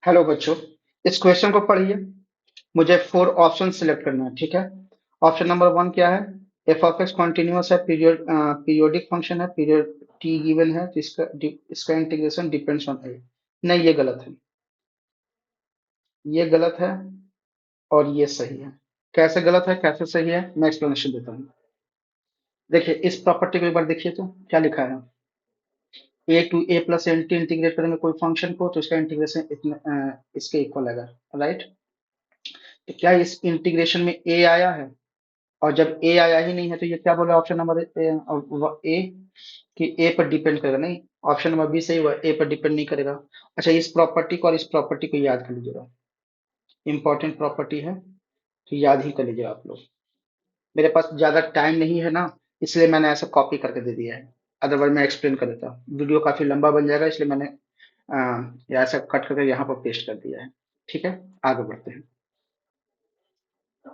Hello बच्चों, इस question को पढ़िए। मुझे 4 ऑप्शन सिलेक्ट करना है, ठीक है। ऑप्शन नंबर 1 क्या है? एफ ऑफ एक्स कॉन्टिन्यूअस है, पीरियोडिक फंक्शन है, पीरियड टी गिवन है, तो इसका इंटीग्रेशन डिपेंड्स ऑन ए। नहीं, ये गलत है, ये गलत है और ये सही है। कैसे गलत है कैसे सही है, मैं एक्सप्लेनेशन देता हूँ। देखिए, इस प्रॉपर्टी को एक बार देखिए तो क्या लिखा है। A to A plus N T integrate करेंगे कोई फंक्शन को, तो इसका इंटीग्रेशन इसके इक्वल आएगा, राइट। तो क्या इस इंटीग्रेशन में ए आया है? और जब ए आया ही नहीं है तो ये क्या बोला ऑप्शन नंबर ए कि ए पर डिपेंड करेगा? नहीं, ऑप्शन नंबर बी सही हुआ, ए पर डिपेंड नहीं करेगा। अच्छा, इस प्रॉपर्टी को और इस प्रॉपर्टी को याद कर लीजिएगा, इंपॉर्टेंट प्रॉपर्टी है, तो याद ही कर लीजिएगा आप लोग। मेरे पास ज्यादा टाइम नहीं है ना, इसलिए मैंने ऐसा कॉपी करके दे दिया है। अदरवाइज मैं एक्सप्लेन कर देता, वीडियो काफी लंबा बन जाएगा, इसलिए मैंने ये ऐसा कट करके यहाँ पर पेस्ट कर दिया है। ठीक है, आगे बढ़ते हैं।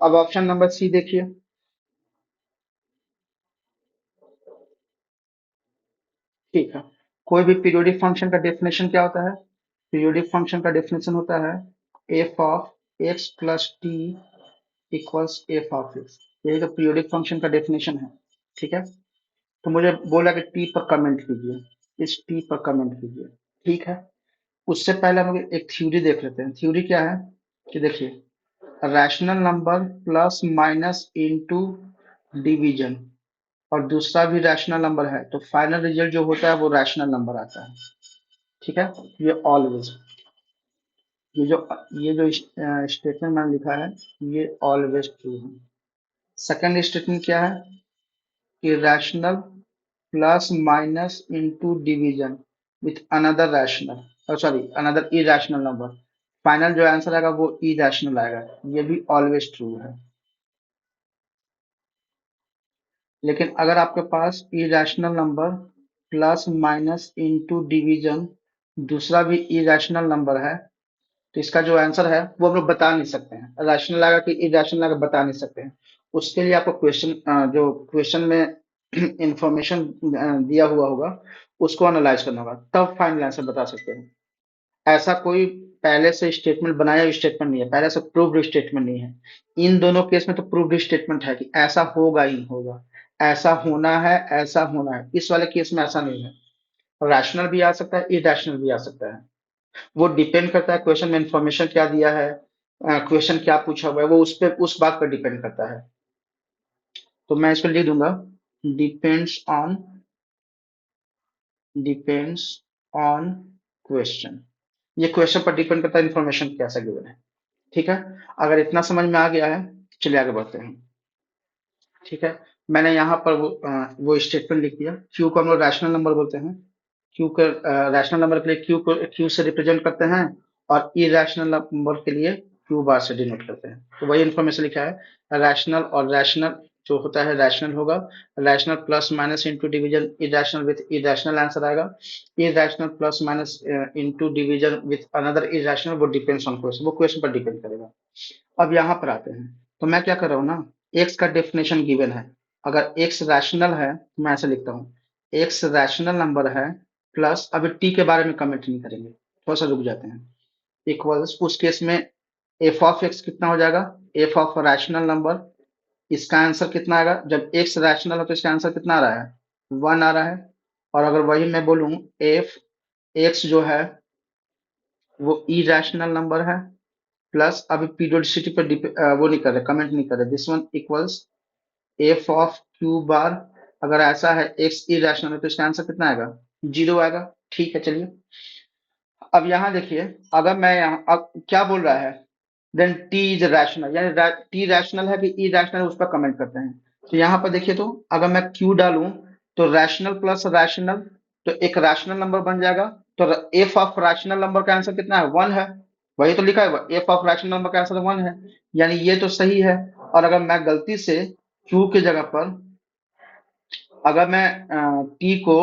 अब ऑप्शन नंबर सी देखिए। ठीक है, कोई भी पीरियोडिक फंक्शन का डेफिनेशन क्या होता है? पीरियोडिक फंक्शन का डेफिनेशन होता है F of x plus T equals F of x. यही तो पीरियोडिक फंक्शन का डेफिनेशन है, ठीक है। तो मुझे बोला कि टी पर कमेंट कीजिए, इस टी पर कमेंट कीजिए, ठीक है। उससे पहले हम लोग एक थ्योरी देख लेते हैं। थ्योरी क्या है कि देखिए, rational number plus minus into division और दूसरा भी रैशनल नंबर है, तो फाइनल रिजल्ट जो होता है वो रैशनल नंबर आता है, ठीक है। ये ऑलवेज, ये जो ये जो स्टेटमेंट मैंने लिखा है, ये ऑलवेज ट्रू है। सेकंड स्टेटमेंट क्या है कि rational plus minus into division with another rational, sorry another irrational number, final जो आंसर आएगा वो इरेशनल आएगा, ये भी ऑलवेज ट्रू है। लेकिन अगर आपके पास irrational number plus minus into division दूसरा भी इरेशनल नंबर है, तो इसका जो आंसर है वो हम लोग बता नहीं सकते हैं, रैशनल आएगा कि इरेशनल आएगा बता नहीं सकते हैं। उसके लिए आपको क्वेश्चन, जो क्वेश्चन में इंफॉर्मेशन दिया हुआ होगा उसको एनालाइज करना होगा, तब फाइनल आंसर बता सकते हैं। ऐसा कोई पहले से स्टेटमेंट बनाया स्टेटमेंट नहीं है, पहले से प्रूव्ड स्टेटमेंट नहीं है। इन दोनों केस में तो प्रूव्ड स्टेटमेंट है कि ऐसा होगा ही होगा, ऐसा होना है, ऐसा होना है। इस वाले केस में ऐसा नहीं है, रैशनल भी आ सकता है, इरेशनल भी आ सकता है। वो डिपेंड करता है क्वेश्चन में इंफॉर्मेशन क्या दिया है, क्वेश्चन क्या पूछा हुआ है, वो उस पे उस बात पर डिपेंड करता है। तो मैं इसको लिख दूंगा, depends on, depends on question. ये क्वेश्चन पर डिपेंड करता है इन्फॉर्मेशन कैसा गिवन है, ठीक है। अगर इतना समझ में आ गया है, चलिए आगे बढ़ते हैं। ठीक है, मैंने यहाँ पर वो स्टेटमेंट लिख दिया। क्यू को हम लोग रैशनल नंबर बोलते हैं, क्यू के रैशनल नंबर के लिए क्यू को क्यू से रिप्रेजेंट करते हैं, और इरेशनल नंबर के लिए क्यू बार से डिनोट करते हैं। तो वही इन्फॉर्मेशन लिखा है, रैशनल और रैशनल जो होता है रैशनल होगा, rational plus minus into division irrational with irrational answer आएगा। Irrational plus minus into division with another irrational, वो डिपेंड्स ऑन क्वेश्चन, वो क्वेश्चन पर डिपेंड करेगा। अब यहाँ पर आते हैं, तो मैं क्या कर रहा हूँ ना, एक्स का डेफिनेशन गिवन है। अगर एक्स रैशनल है तो मैं ऐसे लिखता हूँ, एक्स रैशनल नंबर है प्लस, अभी टी के बारे में कमेंट नहीं करेंगे, थोड़ा सा रुक जाते हैं, इक्वल्स, उस केस में एफ ऑफ एक्स कितना हो जाएगा, एफ ऑफ रैशनल नंबर, इसका आंसर कितना आएगा, जब एक्स रैशनल है तो इसका आंसर कितना आ रहा है, 1 आ रहा है। और अगर वही मैं बोलूं एफ एक्स जो है वो इरेशनल नंबर है, प्लस अभी पीरियोडिसिटी पर वो नहीं कर रहे, कमेंट नहीं कर रहे, this one equals F of Q bar. अगर ऐसा है एक्स इरेशनल है तो इसका आंसर कितना आएगा, 0 आएगा। ठीक है, चलिए अब यहाँ देखिए, अगर मैं यहाँ अब क्या बोल रहा है, देन टी इज रैशनल, यानी टी रैशनल है कि ई रैशनल है उस पर कमेंट करते हैं। तो यहाँ पर देखिए, तो अगर मैं क्यू डालूं तो रैशनल प्लस रैशनल, तो एक रैशनल नंबर बन जाएगा। तो एफ ऑफ रैशनल नंबर का आंसर कितना है, 1 है। वही तो लिखा है, एफ ऑफ रैशनल नंबर का आंसर 1 है, यानी ये तो सही है। और अगर मैं गलती से क्यू की जगह पर, अगर मैं टी को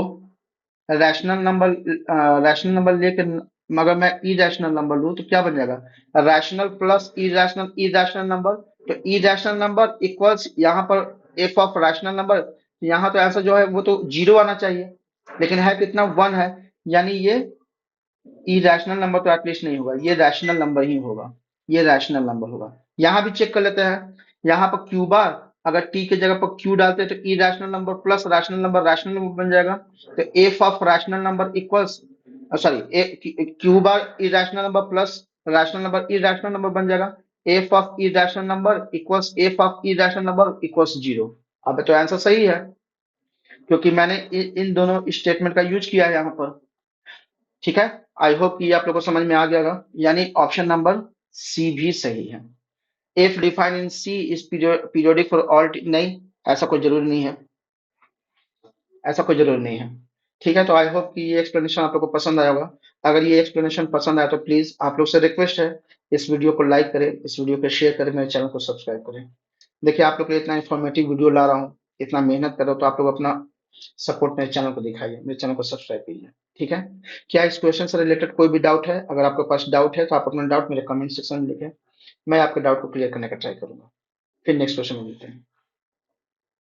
रैशनल नंबर लेके मगर मैं इरेशनल नंबर लूं तो क्या बन जाएगा, rational plus irrational, irrational number. तो इरेशनल नंबर इक्वल्स यहाँ पर एफ ऑफ रैशनल नंबर, यहाँ तो आंसर जो है वो तो 0 आना चाहिए, लेकिन है कितना, 1 है। यानी ये इरेशनल नंबर तो एटलीस्ट नहीं होगा, ये रैशनल नंबर ही होगा, ये रैशनल नंबर होगा। यहाँ भी चेक कर लेते हैं, यहाँ पर क्यू बार, अगर टी की जगह पर क्यू डालते हैं तो irrational number plus rational number बन जाएगा। तो F of rational number equals, sorry, Q bar irrational number plus rational number irrational number बन जाएगा। F of irrational number equals F of irrational number equals zero. अब तो answer सही है, क्योंकि मैंने इन दोनों स्टेटमेंट का यूज किया है यहाँ पर। ठीक है, आई होप कि आप लोगों को समझ में आ गया होगा, यानी ऑप्शन नंबर सी भी सही है। If define in C is periodic for all, नहीं, ऐसा कोई जरूरी नहीं है, ऐसा कोई जरूरी नहीं है। ठीक है, तो आई होप कि ये एक्सप्लेनेशन आप लोगों को पसंद आया होगा। अगर ये एक्सप्लेनेशन पसंद आया तो प्लीज आप लोग से रिक्वेस्ट है, इस वीडियो को लाइक करें, इस वीडियो को शेयर करें, मेरे चैनल को सब्सक्राइब करें। देखिए, आप लोग के लिए इतना इन्फॉर्मेटिव वीडियो ला रहा हूँ, इतना मेहनत कर रहा हूँ, तो आप लोग अपना सपोर्ट मेरे चैनल को दिखाइए, मेरे चैनल को सब्सक्राइब कीजिए। ठीक है, क्या इस क्वेश्चन से रिलेटेड कोई भी डाउट है? अगर आपके पास डाउट है तो आप अपना डाउट मेरे कमेंट सेक्शन में लिखें, मैं आपके डाउट को क्लियर करने का ट्राई करूंगा। फिर नेक्स्ट क्वेश्चन में मिलते हैं।